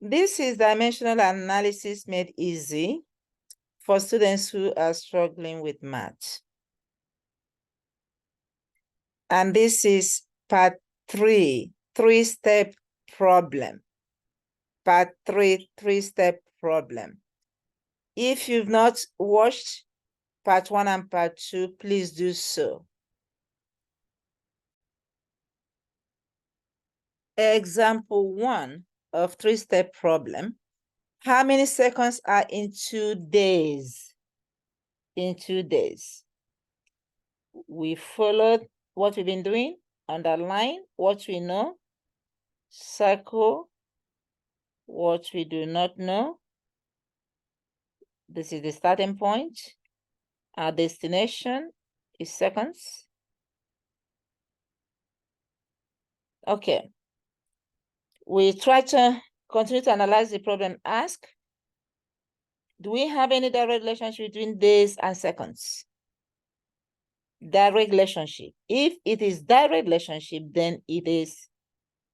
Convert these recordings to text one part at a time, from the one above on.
This is dimensional analysis made easy for students who are struggling with math. And this is part 3, three-step problem. Part 3, three-step problem. If you've not watched part 1 and part 2, please do so. Example 1 of three-step problem. How many seconds are in 2 days? In 2 days. We followed what we've been doing, underline what we know, circle what we do not know. This is the starting point. Our destination is seconds. Okay. We try to continue to analyze the problem. Ask, do we have any direct relationship between days and seconds? Direct relationship. If it is direct relationship, then it is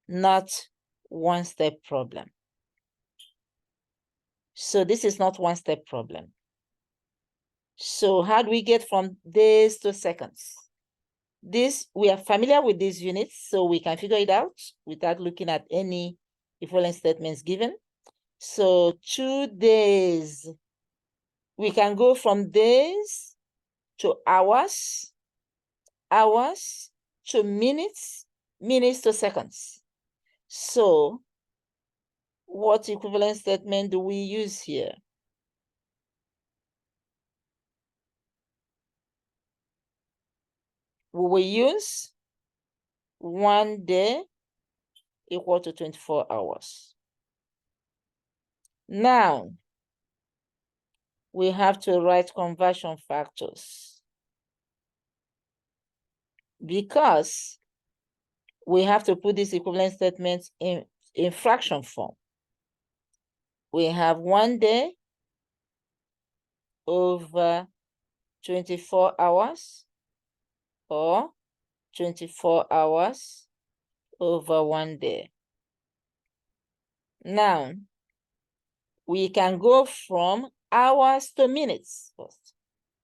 not one-step problem. So this is not one-step problem. So how do we get from days to seconds? This, we are familiar with these units, so we can figure it out without looking at any equivalent statements given. So 2 days, we can go from days to hours, hours to minutes, minutes to seconds. So what equivalent statement do we use here? We will use 1 day equal to 24 hours. Now, we have to write conversion factors because we have to put this equivalent statement in fraction form. We have 1 day over 24 hours or 24 hours over 1 day. Now, we can go from hours to minutes first.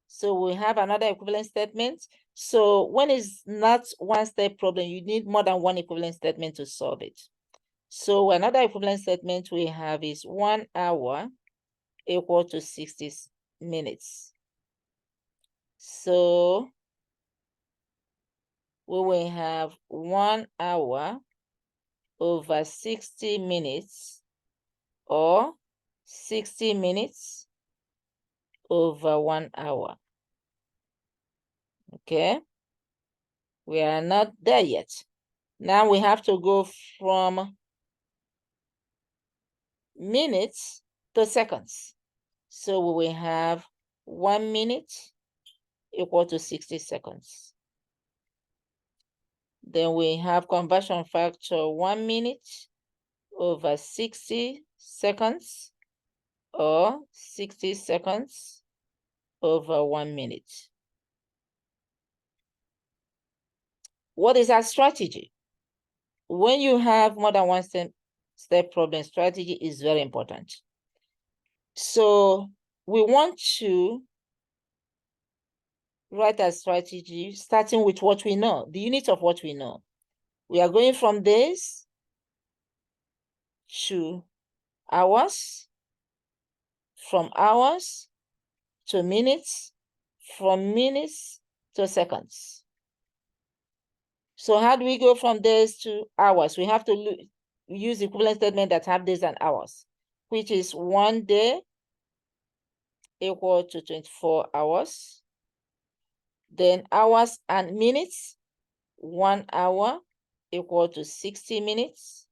So we have another equivalent statement. So when it's not one-step problem, you need more than one equivalent statement to solve it. So another equivalent statement we have is 1 hour equal to 60 minutes. So we will have 1 hour over 60 minutes or 60 minutes over 1 hour. Okay, we are not there yet. Now we have to go from minutes to seconds. So we will have 1 minute equal to 60 seconds. Then we have conversion factor 1 minute over 60 seconds or 60 seconds over 1 minute. What is our strategy? When you have more than one step problem, strategy is very important. So we want to write a strategy starting with what we know, the unit of what we know. We are going from days to hours, from hours to minutes, from minutes to seconds. So how do we go from days to hours? We have to use equivalent statement that have days and hours, which is 1 day equal to 24 hours. Then hours and minutes, 1 hour equal to 60 minutes.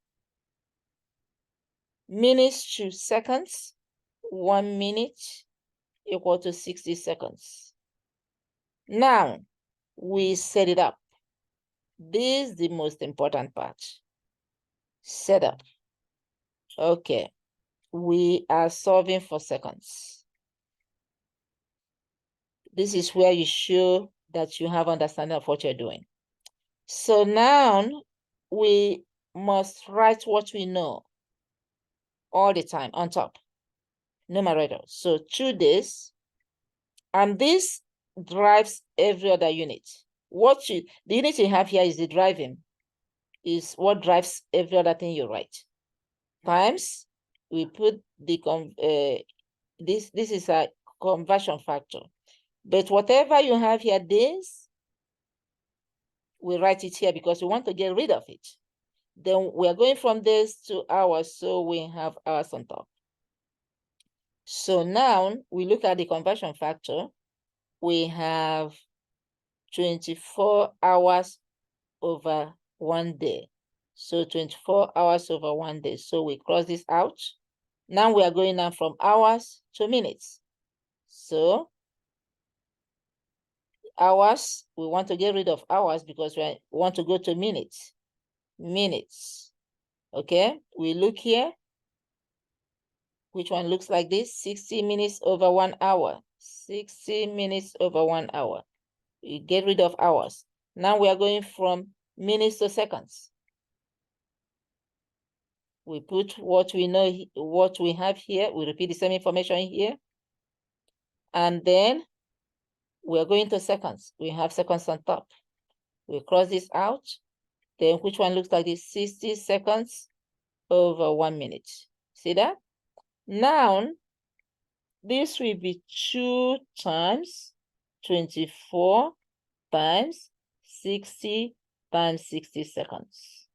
Minutes to seconds, 1 minute equal to 60 seconds. Now, we set it up. This is the most important part. Setup. Okay, we are solving for seconds. This is where you show that you have understanding of what you're doing. So now we must write what we know. all the time on top, numerator. So 2 days, and this drives every other unit. The unit you have here is the driving, is what drives every other thing you write. Times, we put the this is a conversion factor. But whatever you have here, days, we write it here because we want to get rid of it. Then we are going from days to hours, so we have hours on top. So now we look at the conversion factor. We have 24 hours over 1 day. So 24 hours over 1 day. So we cross this out. Now we are going now from hours to minutes. So hours, we want to get rid of hours because we want to go to minutes. Minutes. Okay, we look here. Which one looks like this? 60 minutes over 1 hour. 60 minutes over 1 hour. We get rid of hours. Now we are going from minutes to seconds. We put what we know, what we have here. We repeat the same information here. And then we're going to seconds. We have seconds on top. We cross this out. Then which one looks like this? 60 seconds over 1 minute. See that? Now, this will be 2 times 24 times 60 times 60 seconds.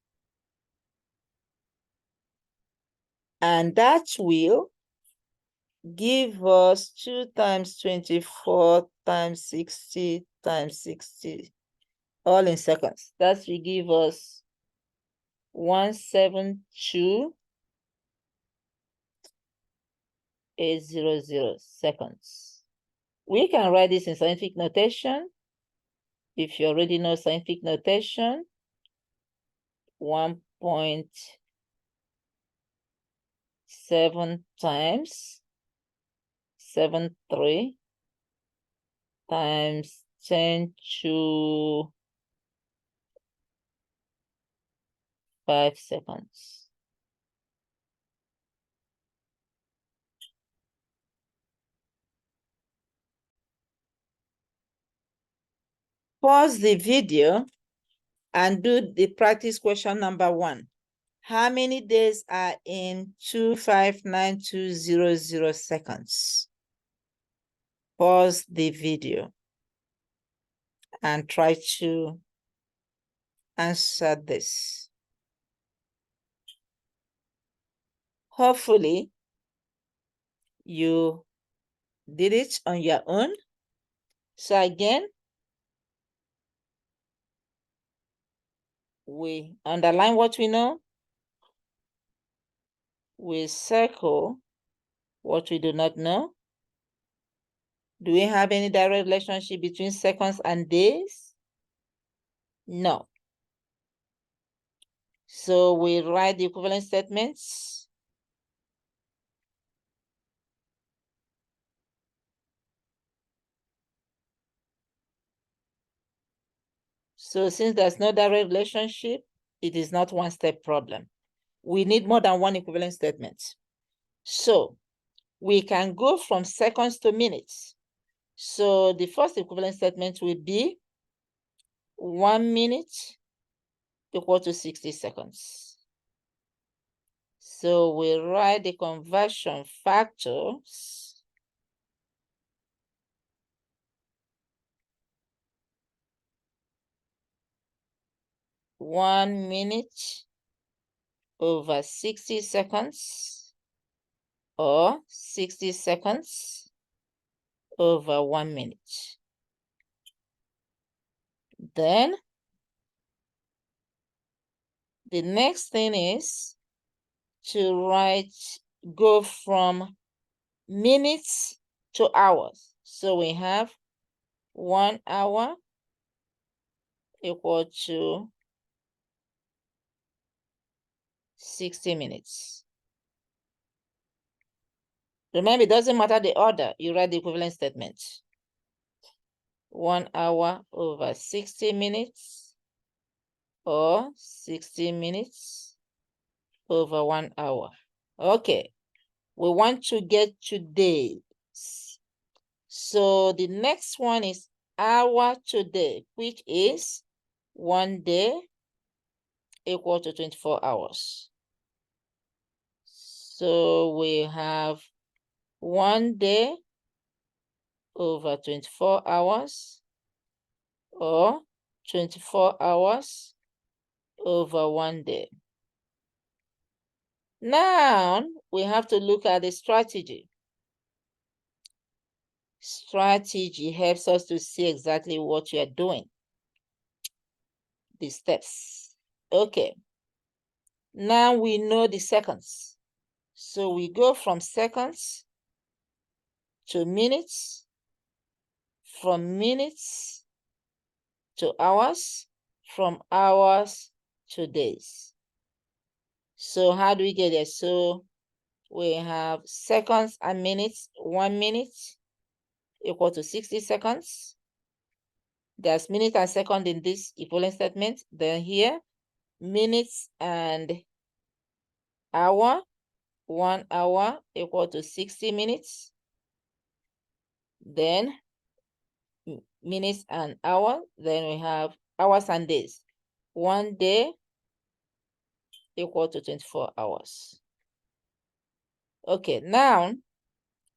And that will give us 2 times 24 times 60 times 60, all in seconds. That will give us 172,800 seconds. We can write this in scientific notation. If you already know scientific notation, 1.7 times 73 times 10 to 5 seconds. Pause the video and do the practice question number 1. How many days are in 259,200 seconds? Pause the video and try to answer this. Hopefully, you did it on your own. So again, we underline what we know. We circle what we do not know. Do we have any direct relationship between seconds and days? No. So we write the equivalent statements. So since there's no direct relationship, it is not one-step problem. We need more than one equivalent statement. So we can go from seconds to minutes. So the first equivalent statement will be 1 minute equal to 60 seconds. So we write the conversion factors. 1 minute over 60 seconds, or 60 seconds over 1 minute. Then the next thing is to go from minutes to hours. So we have 1 hour equal to 60 minutes. Remember, it doesn't matter the order, you write the equivalent statement. 1 hour over 60 minutes, or 60 minutes over 1 hour. Okay, we want to get to days. So the next one is hour to day, which is 1 day equal to 24 hours. So we have 1 day over 24 hours, or 24 hours over 1 day. Now we have to look at the strategy. Strategy helps us to see exactly what you are doing. The steps. Okay. Now we know the seconds. So we go from seconds to minutes, from minutes to hours, from hours to days. So how do we get there? So we have seconds and minutes. 1 minute equal to 60 seconds. There's minute and second in this equivalent statement. Then here, minutes and hour. 1 hour equal to 60 minutes. Then minutes and hour. Then we have hours and days. 1 day equal to 24 hours. Okay, now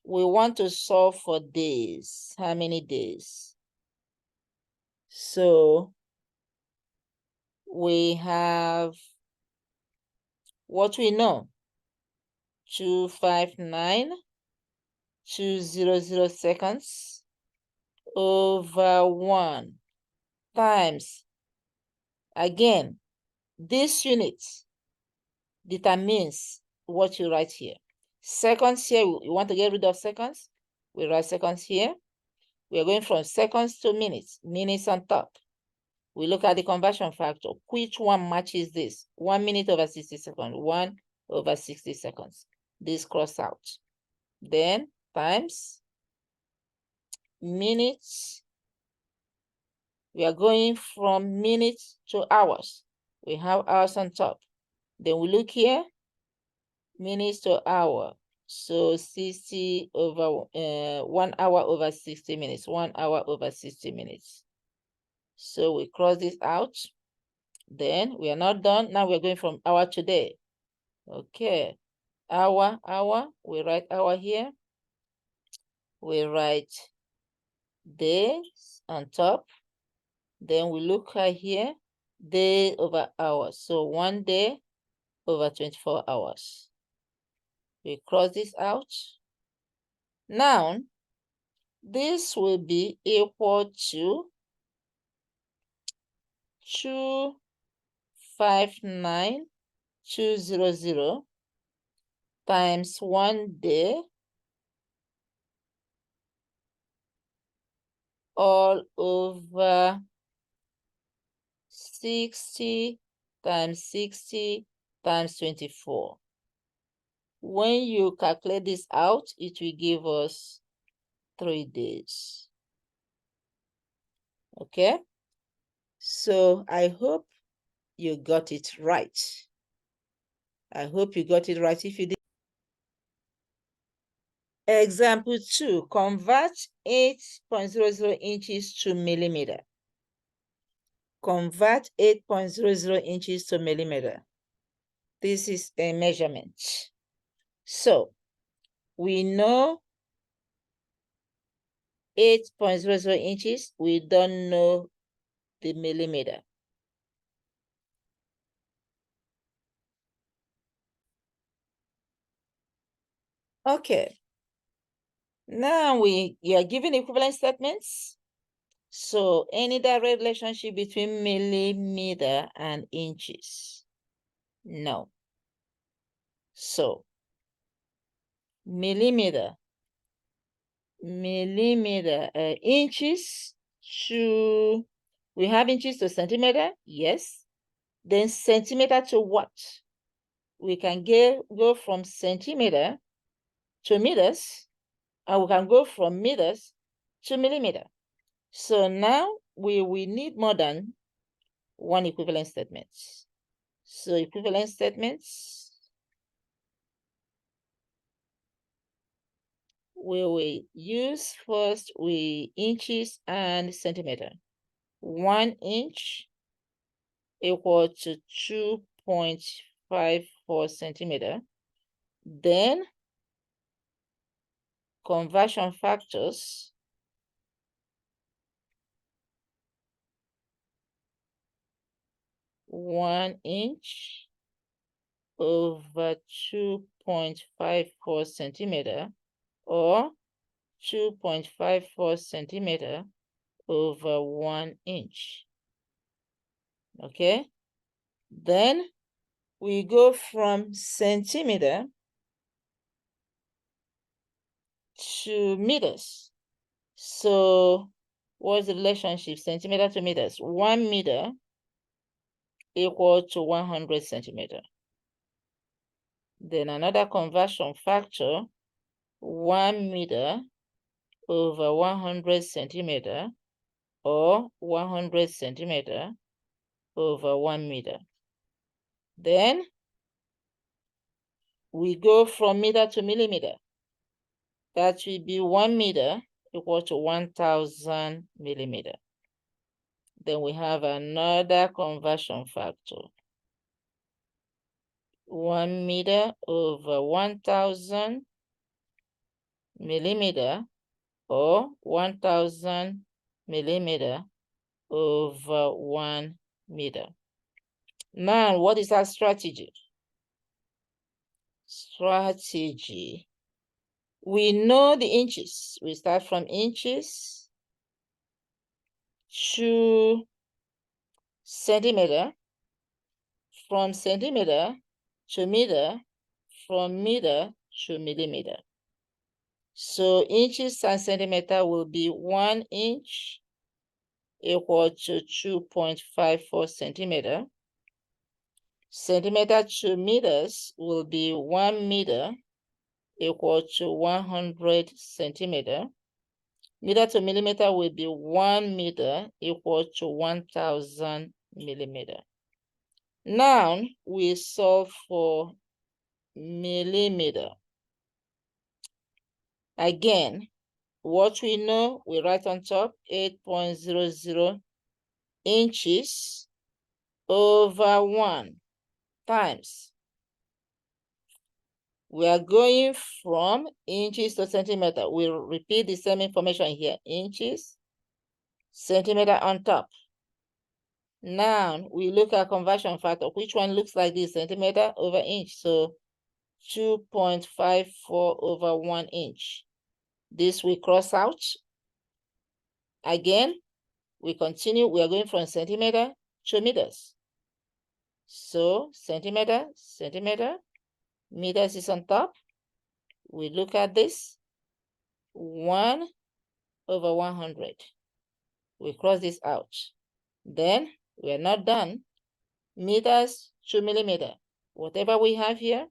we want to solve for days. How many days? So we have what we know. 259,200 seconds over 1 times. Again, this unit determines what you write here. Seconds here, you want to get rid of seconds? We write seconds here. We are going from seconds to minutes, minutes on top. We look at the conversion factor. Which one matches this? 1 minute over 60 seconds, 1 over 60 seconds. This cross out. Then times minutes. We are going from minutes to hours. We have hours on top. Then we look here, minutes to hour. So 60 over 1 hour over 60 minutes, 1 hour over 60 minutes. So we cross this out. Then we are not done. Now we're going from hour to day. Okay, hour, we write hour here. We write days on top. Then we look at here, day over hours. So 1 day over 24 hours. We cross this out. Now, this will be equal to 259,200 times 1 day all over 60 times 60 times 24. When you calculate this out, it will give us 3 days. Okay? So I hope you got it right. I hope you got it right. If you did. Example 2, convert 8.00 inches to millimeter. Convert 8.00 inches to millimeter. This is a measurement. So we know 8.00 inches. We don't know the millimeter. Okay. Now you are given equivalent statements. So any direct relationship between millimeter and inches? No. So millimeter, inches to, we have inches to centimeter, yes. Then centimeter to what? We can go from centimeter to meters, and we can go from meters to millimeter. So now we need more than one equivalent statement. So equivalent statements, we will use first inches and centimeter. 1 inch equal to 2.54 centimeter. Then conversion factors. One inch over 2.54 centimeter, or 2.54 centimeter over 1 inch. Okay, then we go from centimeter to meters. So what's the relationship? Centimeter to meters. 1 meter equal to 100 centimeter. Then another conversion factor, 1 meter over 100 centimeter, or 100 centimeter over 1 meter. Then we go from meter to millimeter. That will be 1 meter equal to 1,000 millimeter. Then we have another conversion factor. 1 meter over 1,000 millimeter, or 1,000 millimeter over 1 meter. Now, what is our strategy? Strategy. We know the inches. We start from inches to centimeter, from centimeter to meter, from meter to millimeter. So inches and centimeter will be 1 inch equal to 2.54 centimeter. Centimeter to meters will be 1 meter equal to 100 centimeter. Meter to millimeter will be 1 meter equal to 1,000 millimeter. Now we solve for millimeter. Again, what we know, we write on top 8.00 inches over 1 times. We are going from inches to centimeter. We'll repeat the same information here. Inches, centimeter on top. Now we look at conversion factor. Which one looks like this? Centimeter over inch. So 2.54 over 1 inch. This we cross out. Again, we continue. We are going from centimeter to meters. So centimeter, centimeter, meters is on top. We look at this. 1 over 100. We cross this out. Then we are not done. Meters to millimeter. Whatever we have here,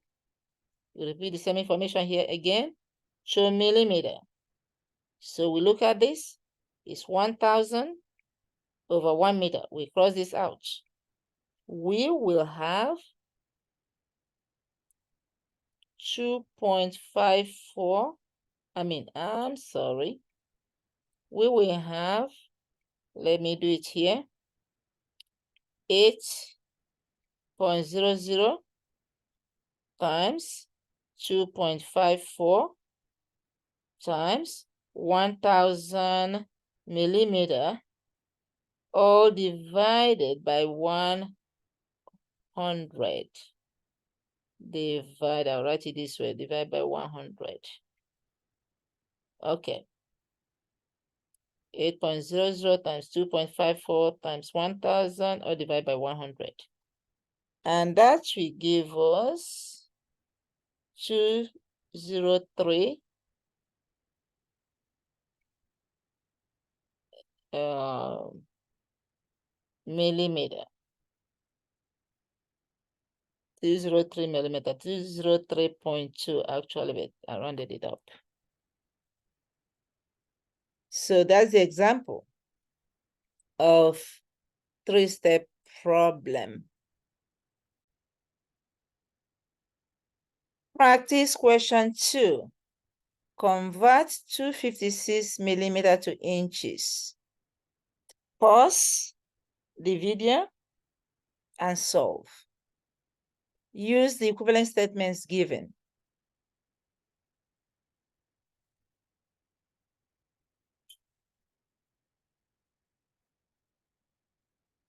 we repeat the same information here again, to millimeter. So we look at this. It's 1,000 over 1 meter. We cross this out. We will have 2.54. I'm sorry. We will have, let me do it here, 8.00 times 2.54 times 1,000 millimeter, all divided by 100. Divide, I'll write it this way, divide by 100. Okay. 8.00 times 2.54 times 1,000, or divide by 100. And that will give us 203 millimeter. 203 millimeter, 203.2 actually, but I rounded it up. So that's the example of 3-step problem. Practice question 2. Convert 256 millimeter to inches. Pause the video and solve. Use the equivalent statements given.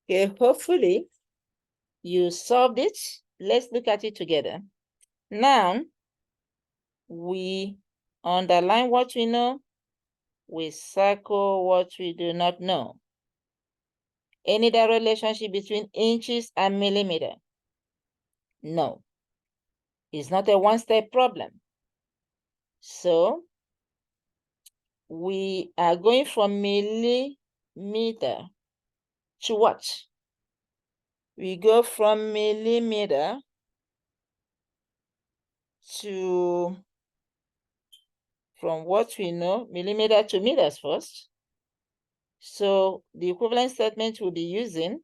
Okay, hopefully you solved it. Let's look at it together. Now, we underline what we know. We circle what we do not know. Any direct relationship between inches and millimeter? No. It's not a one-step problem. So, we are going from millimeter to what? We go from millimeter to, from what we know, millimeter to meters first. So the equivalent statement we'll be using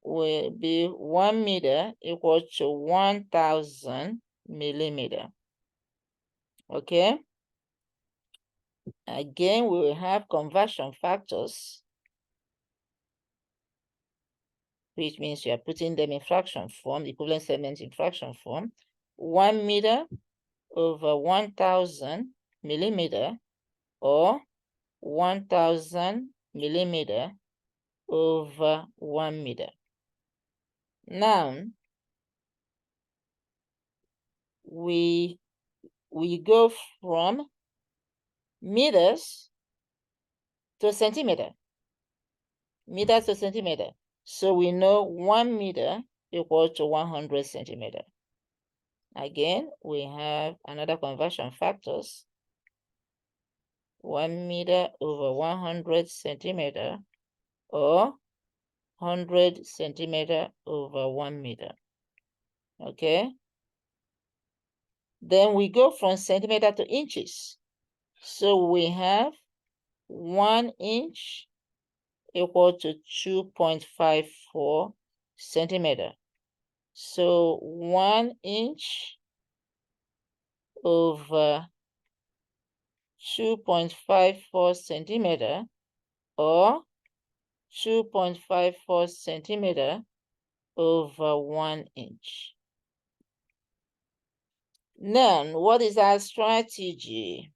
will be 1 meter equal to 1,000 millimeter. Okay. Again, we will have conversion factors, which means you are putting them in fraction form, the equivalent statement in fraction form. 1 meter over 1,000 millimeter, or 1,000 millimeter over 1 meter. Now, we go from meters to centimeter. Meters to centimeter. So we know 1 meter equal to 100 centimeter. Again, we have another conversion factors. 1 meter over 100 centimeter, or 100 centimeter over 1 meter. Okay. Then we go from centimeter to inches. So we have 1 inch equal to 2.54 centimeter. So 1 inch over 2.54 centimeter, or 2.54 centimeter over 1 inch. Now, what is our strategy?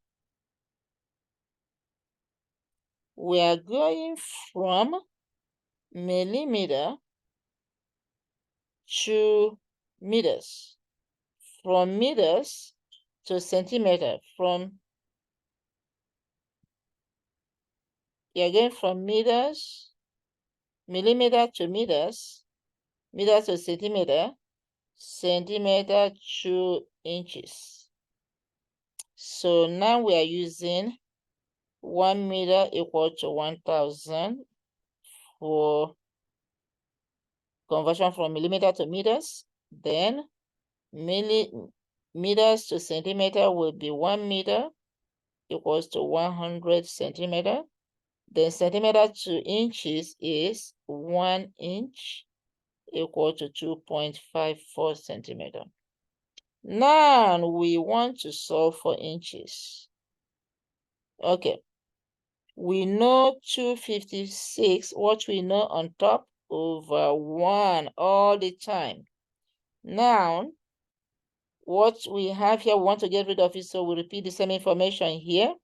We are going from millimeter to meters, from meters to centimeter, you're going from meters, millimeter to meters, meters to centimeter, centimeter to inches. So now we are using 1 meter equal to 1,000 for conversion from millimeter to meters. Then meters to centimeter will be 1 meter equals to 100 centimeter. Then centimeter to inches is 1 inch equal to 2.54 centimeter. Now we want to solve for inches. Okay. We know 256, what we know on top, over 1 all the time. Now, what we have here, we want to get rid of it, so we repeat the same information here.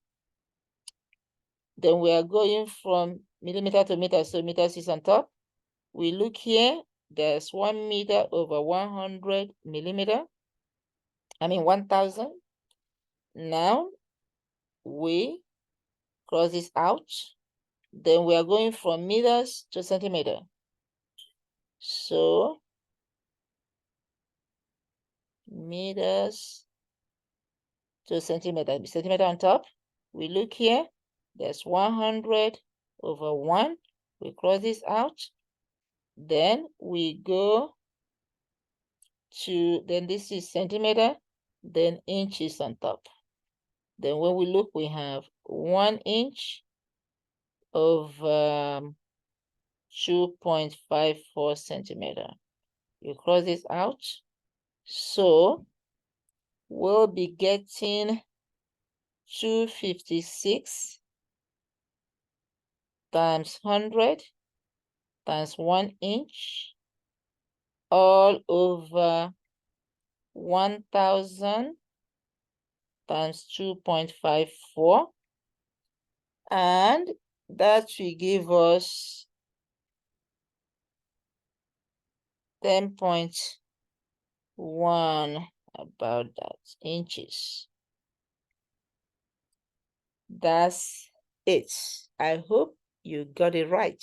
Then we are going from millimeter to meter, so meters is on top. We look here, there's 1 meter over 100 millimeter. 1,000. Now, we cross this out. Then we are going from meters to centimeter. So, meters to centimeter. Centimeter on top. We look here. There's 100 over 1. We cross this out. Then we go to, then this is centimeter, then inches on top. Then when we look, we have 1 inch over 2.54 centimeter. You cross this out. So we'll be getting 256 times 100 times 1 inch all over 1000 times 2.54, and that will give us 10.1 about that inches. That's it. I hope you got it right.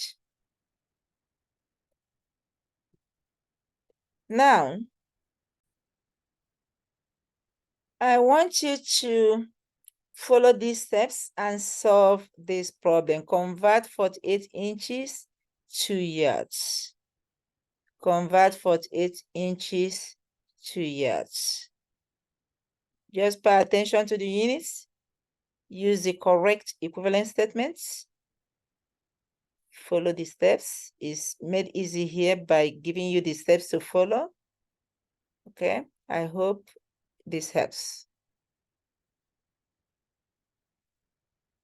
Now, I want you to follow these steps and solve this problem. Convert 48 inches to yards. Convert 48 inches to yards. Just pay attention to the units. Use the correct equivalent statements. Follow the steps. It's made easy here by giving you the steps to follow. Okay, I hope this helps.